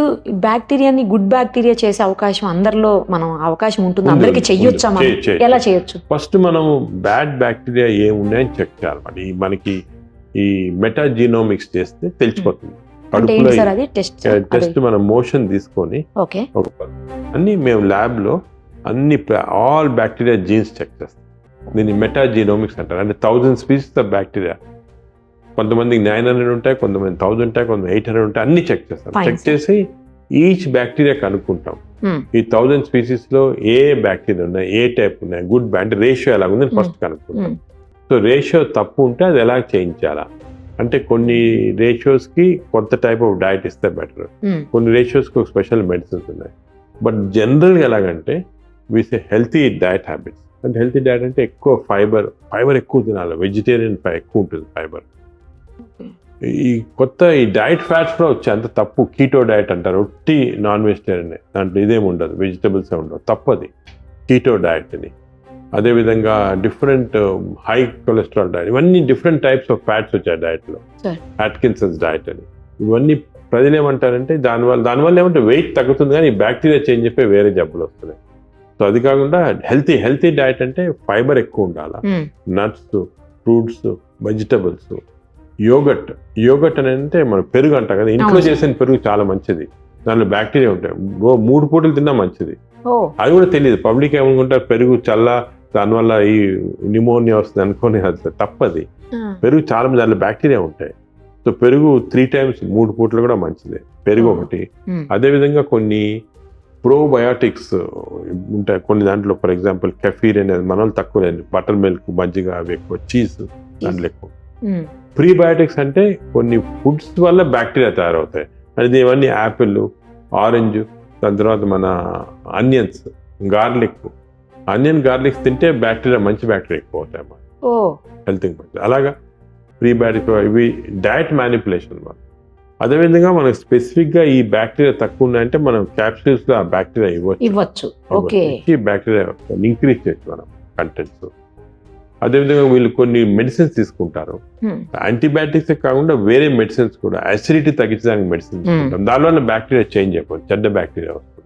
ఇప్పుడు బ్యాక్టీరియాని good bacteria చేసే అవకాశం అందరిలో అవకాశం ఉంటుంది, అందరికి చెయ్యొచ్చా, ఎలా చేయొచ్చు? ఫస్ట్ మనం బ్యాడ్ బ్యాక్టీరియా ఏమున్నాయని చెక్ చేయాలి. మనకి ఈ మెటాజీనోమిక్స్ చేస్తే తెలిసిపోతుంది. టెస్ట్ మనం మోషన్ తీసుకొని అన్ని మేము ల్యాబ్ లో అన్ని ఆల్ బ్యాక్టీరియా జీన్స్ చెక్ చేస్తాం. దీన్ని మెటాజీనోమిక్స్ అంటారు. అంటే 1000 స్పీసీస్ ఆఫ్ బ్యాక్టీరియా, కొంతమందికి 900 ఉంటాయి, కొంతమంది 1000 ఉంటాయి, కొంతమంది 800 ఉంటాయి, అన్ని చెక్ చేస్తాం. చెక్ చేసి ఈచ్ బ్యాక్టీరియా కనుక్కుంటాం. ఈ 1000 స్పీసీస్ లో ఏ బ్యాక్టీరియా ఉన్నాయి, ఏ టైప్ ఉన్నాయి, గుడ్ బ్యాడ్ రేషియో ఎలా ఉందని ఫస్ట్ కనుక్కుంటాం. సో రేషియో తప్పు ఉంటే అది ఎలా చేయించాలా అంటే కొన్ని రేషియోస్ కి కొంత టైప్ ఆఫ్ డైట్ ఇస్తే బెటర్, కొన్ని రేషియోస్ కి స్పెషల్ మెడిసిన్స్ ఉన్నాయి. బట్ జనరల్గా ఎలాగంటే విత్ హెల్తీ డైట్ హ్యాబిట్స్. అంటే హెల్తీ డైట్ అంటే ఎక్కువ ఫైబర్ ఎక్కువ తినాలి, వెజిటేరియన్ ఎక్కువ ఉంటుంది ఫైబర్. ఈ డైట్ ఫ్యాట్స్ కూడా వచ్చాయి, అంత తప్పు. కీటో డైట్ అంటారు, ఒట్టి నాన్ వెజిటేరియన్, దాంట్లో ఇదేమి ఉండదు, వెజిటబుల్స్ ఉండవు, తప్పది కీటో డైట్ అని. అదేవిధంగా డిఫరెంట్ హై కొలెస్ట్రాల్ డైట్, ఇవన్నీ డిఫరెంట్ టైప్స్ ఆఫ్ ఫ్యాట్స్ వచ్చాయి డైట్లో. అట్కిన్సన్స్ డైట్ అని. ఇవన్నీ ప్రజలు ఏమంటారంటే దానివల్ల ఏమంటే వెయిట్ తగ్గుతుంది కానీ బ్యాక్టీరియా చేంజ్ చెప్పి వేరే జబ్బులు వస్తున్నాయి. సో అది కాకుండా హెల్తీ డైట్ అంటే ఫైబర్ ఎక్కువ ఉండాలి, నట్స్, ఫ్రూట్స్, వెజిటబుల్స్, యోగట్ అని అంటే మనం పెరుగు అంటాం కదా, ఇంట్లో చేసిన పెరుగు చాలా మంచిది, దానిలో బ్యాక్టీరియా ఉంటాయి. 3 పూటలు తిన్నా మంచిది. అది కూడా తెలియదు. పబ్లిక్ ఏమనుకుంటారు పెరుగు చల్ల, దానివల్ల ఈ న్యూమోనియా వస్తుంది అనుకోని, అది తప్పది. పెరుగు చాలా మంది దానిలో బ్యాక్టీరియా ఉంటాయి. సో పెరుగు 3 times 3 పూటలు కూడా మంచిదే, పెరుగు ఒకటి. అదేవిధంగా కొన్ని ప్రోబయాటిక్స్ ఉంటాయి కొన్ని దాంట్లో. ఫర్ ఎగ్జాంపుల్ కెఫీర్ అనేది మన వాళ్ళు తక్కువ లేదు, బటర్ మిల్క్, మజ్జిగ అవి ఎక్కువ, చీజ్ దాంట్లో ఎక్కువ. ప్రీబయాటిక్స్ అంటే కొన్ని ఫుడ్స్ వల్ల బ్యాక్టీరియా తయారవుతాయి. అది ఇవన్నీ యాపిల్, ఆరెంజ్, దాని తర్వాత మన ఆనియన్స్, గార్లిక్స్ తింటే బ్యాక్టీరియా, మంచి బ్యాక్టీరియా ఎక్కువ అవుతాయి అన్నమాట, హెల్త్. అలాగా ప్రీబయాటిక్ ఇవి డైట్ మ్యానిపులేషన్ అన్నమాట. అదేవిధంగా మనకు స్పెసిఫిక్ గా ఈ బ్యాక్టీరియా తక్కువ ఉన్నాయంటే మనం క్యాప్సూల్స్ లో ఆ బ్యాక్టీరియా ఇవ్వచ్చు, బ్యాక్టీరియా ఇంక్రీజ్ చేయొచ్చు మనం కంటెంట్స్. అదేవిధంగా వీళ్ళు కొన్ని మెడిసిన్స్ తీసుకుంటారు, యాంటీబయాటిక్స్ కాకుండా వేరే మెడిసిన్స్ కూడా, అసిడిటీ తగ్గించడానికి మెడిసిన్స్ తీసుకుంటారు. దానివల్ల బ్యాక్టీరియా చేంజ్ అయిపోతుంది, చెడ్డ బ్యాక్టీరియా వస్తుంది.